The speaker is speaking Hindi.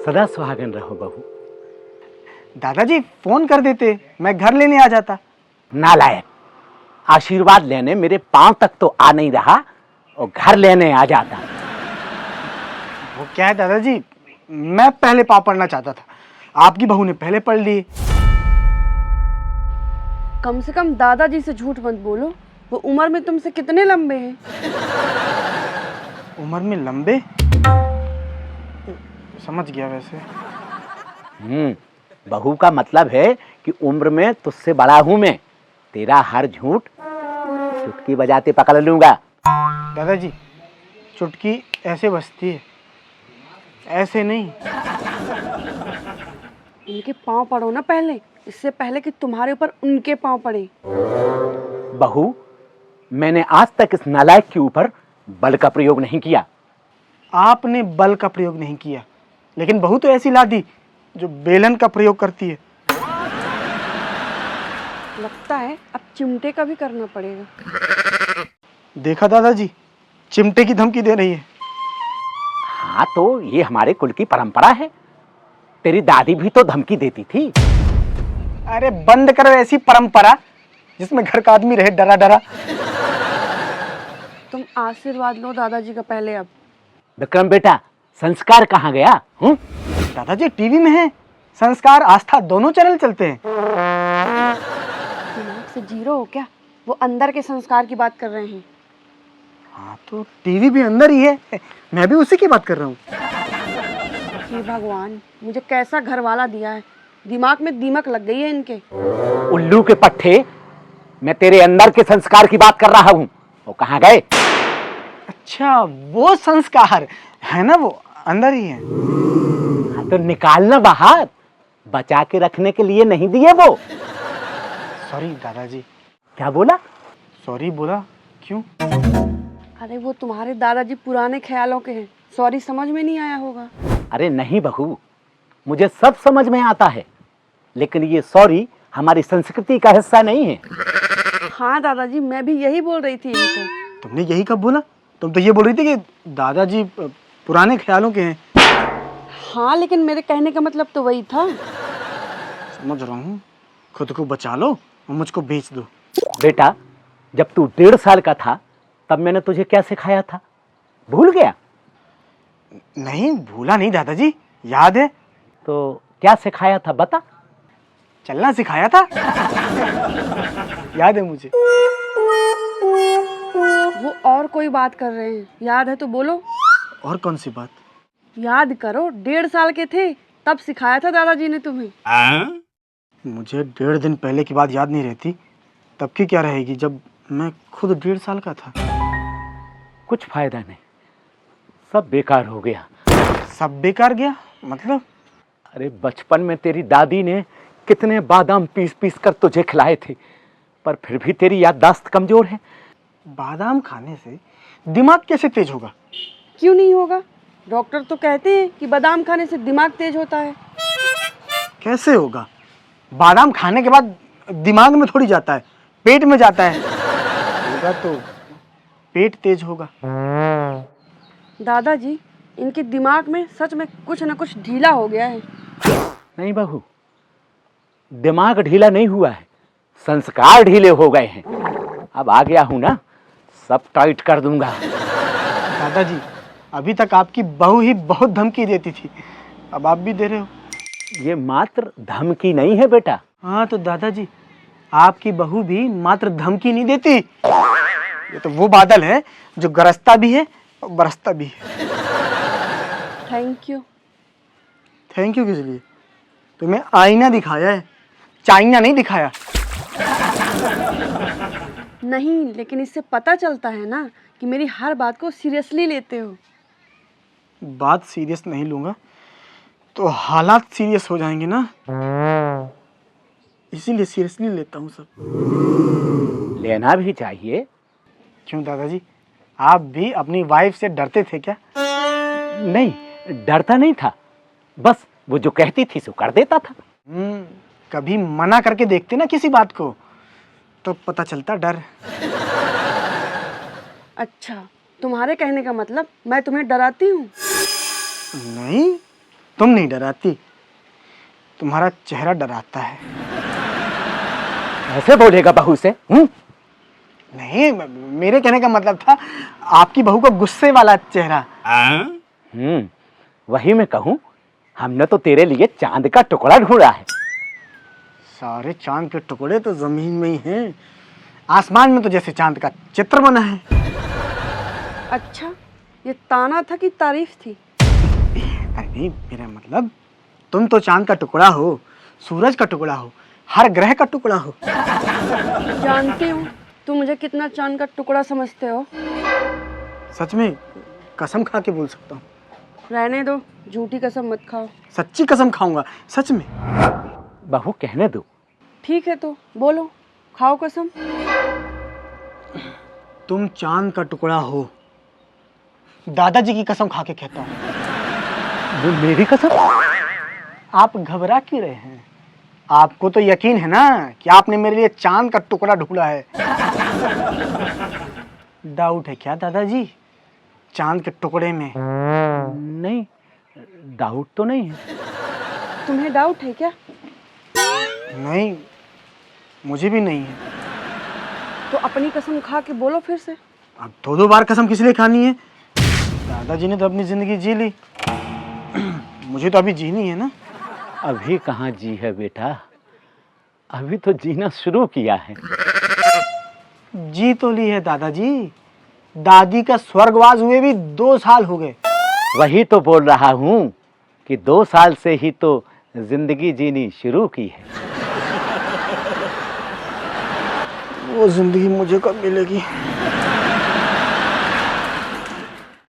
सदा सुहागन रहो बहू। दादाजी फोन कर देते, मैं घर लेने आ जाता। नालायक, आशीर्वाद लेने मेरे पांव तक तो आ नहीं रहा और घर लेने आ जाता। वो क्या है दादाजी, मैं पहले पाँव पढ़ना चाहता था, आपकी बहू ने पहले पढ़ लिए। कम से कम दादाजी से झूठ मत बोलो, वो उम्र में तुमसे कितने लंबे हैं? उम्र में लंबे? समझ गया वैसे। बहू का मतलब है कि उम्र में तुझसे बड़ा हूं मैं। तेरा हर झूठ चुटकी बजाते पकड़ लूंगा। दादाजी चुटकी ऐसे बजती है, ऐसे नहीं। इनके पाँव पड़ो ना पहले, इससे पहले कि तुम्हारे ऊपर उनके पाँव पड़े। बहू, मैंने आज तक इस नालायक के ऊपर बल का प्रयोग नहीं किया। आपने बल का प्रयोग नहीं किया, लेकिन बहू तो ऐसी लादी जो बेलन का प्रयोग करती है। लगता है अब चिमटे का भी करना पड़ेगा। देखा दादाजी, चिमटे की धमकी दे रही है। हाँ, तो ये हमारे कुल की परंपरा है। तेरी दादी भी तो धमकी देती थी। अरे बंद करो ऐसी परंपरा जिसमें घर का आदमी रहे डरा डरा। तुम आशीर्वाद लो दादाजी का पहले। अब विक्रम बेटा, संस्कार कहाँ गया? दादाजी टीवी में है, संस्कार आस्था दोनों चैनल चलते हैं। दिमाग से जीरो हो क्या? वो अंदर के संस्कार की बात कर रहे हैं। हाँ तो टीवी भी अंदर ही है, मैं भी उसी की बात कर रहा हूँ। हे भगवान, मुझे कैसा घर वाला दिया है, दिमाग में दीमक लग गई है इनके। उल्लू के पट्टे, मैं तेरे अंदर के संस्कार की बात कर रहा हूँ। वो कहाँ गए? अच्छा, वो संस्कार है ना, वो अंदर ही है। हाँ तो निकालना बाहर, बचा के रखने के लिए नहीं दिए वो। सॉरी दादाजी। क्या बोला? सॉरी बोला, क्यों? अरे वो तुम्हारे दादाजी पुराने ख्यालों के हैं, सॉरी समझ में नहीं आया होगा। अरे नहीं बहू, मुझे सब समझ में आता है, लेकिन ये सॉरी हमारी संस्कृति का हिस्सा नहीं है। हाँ दादाजी, मैं भी यही बोल रही थी इनको। तुमने यही कब बोला? तुम तो ये बोल रही थी कि दादाजी पुराने ख्यालों के हैं। हाँ, लेकिन मेरे कहने का मतलब तो वही था। समझ रहा हूँ, खुद को बचा लो और मुझको बेच दो। बेटा, जब तू 1.5 साल का था तब मैंने तुझे क्या सिखाया था, भूल गया? नहीं भूला नहीं दादाजी, याद है। तो क्या सिखाया था बता? चलना सिखाया था। याद है मुझे। वो और कोई बात कर रहे हैं, याद है तो बोलो। और कौन सी बात? याद करो, 1.5 साल के थे तब सिखाया था दादाजी ने तुम्हें। मुझे 1.5 दिन पहले की बात याद नहीं रहती, तब की क्या रहेगी जब मैं खुद 1.5 साल का था। कुछ फायदा नहीं, सब बेकार हो गया। सब बेकार गया मतलब? अरे बचपन में तेरी दादी ने कितने बादाम पीस पीस कर तुझे खिलाए थे, पर फिर भी तेरी याददाश्त कमजोर है। बादाम खाने से दिमाग कैसे तेज होगा? क्यों नहीं होगा? डॉक्टर तो कहते हैं कि बादाम खाने से दिमाग तेज होता है। कैसे होगा? बादाम खाने के बाद दिमाग में थोड़ी जाता है, पेट में जाता है। होगा तो पेट तेज होगा। दादाजी, इनके दिमाग में सच में कुछ न कुछ ढीला हो गया है। नहीं बहू, दिमाग ढीला नहीं हुआ है, संस्कार ढीले हो गए हैं। अब आ गया हूं ना, सब टाइट कर दूंगा। दादाजी, अभी तक आपकी बहू ही बहुत धमकी देती थी, अब आप भी दे रहे हो। ये मात्र धमकी नहीं है बेटा। हाँ तो दादाजी, आपकी बहू भी मात्र धमकी नहीं देती, ये तो वो बादल है जो गरजता भी है और बरसता भी है। Thank you. थैंक यू किस लिए? तुम्हें आईना दिखाया है, चाइना नहीं दिखाया। नहीं, लेकिन इससे पता चलता है ना कि मेरी हर बात को सीरियसली लेते हो। बात सीरियस नहीं लूंगा तो हालात सीरियस हो जाएंगे ना, इसीलिए सीरियसली लेता हूँ सब। लेना भी चाहिए। क्यों दादाजी, आप भी अपनी वाइफ से डरते थे क्या? नहीं, डरता नहीं था, बस वो जो कहती थी सो कर देता था। कभी मना करके देखते ना किसी बात को, तो पता चलता डर। अच्छा, तुम्हारे कहने का मतलब मैं तुम्हें डराती हूँ? नहीं, तुम नहीं डराती, तुम्हारा चेहरा डराता है। ऐसे बोलेगा बहू से? नहीं, मेरे कहने का मतलब था आपकी बहू का गुस्से वाला चेहरा। वही मैं कहूँ, हमने तो तेरे लिए चांद का टुकड़ा ढूंढा है। सारे चांद के टुकड़े तो जमीन में ही हैं, आसमान में तो जैसे चांद का चित्र बना है। अच्छा, ये ताना था कि तारीफ थी? अरे नहीं, मेरा मतलब तुम तो चांद का टुकड़ा हो, सूरज का टुकड़ा हो, हर ग्रह का टुकड़ा हो। जानती हूँ तुम मुझे कितना चांद का टुकड़ा समझते हो। सच में कसम खा के बोल सकता हूँ। रहने दो, झूठी कसम मत खाओ। सच्ची कसम खाऊंगा, सच में। बहू कहने दो। ठीक है तो बोलो, खाओ कसम। तुम चांद का टुकड़ा हो, दादाजी की कसम खा के कहता हूँ। वो मेरी कसम? आप घबरा क्यों रहे हैं? आपको तो यकीन है ना कि आपने मेरे लिए चांद का टुकड़ा ढूंढा है। डाउट है क्या दादाजी चांद के टुकड़े में? नहीं, डाउट तो नहीं है। तुम्हें डाउट है क्या? नहीं, मुझे भी नहीं है। तो अपनी कसम खा के बोलो फिर से। अब दो बार कसम किस लिए खानी है? दादाजी ने तो अपनी जिंदगी जी ली, मुझे तो अभी जीनी है ना। अभी कहाँ जी है बेटा, अभी तो जीना शुरू किया है। जी तो ली है दादाजी, दादी का स्वर्गवास हुए भी 2 साल हो गए। वही तो बोल रहा हूँ कि 2 साल से ही तो जिंदगी जीनी शुरू की है। वो जिंदगी मुझे कब मिलेगी?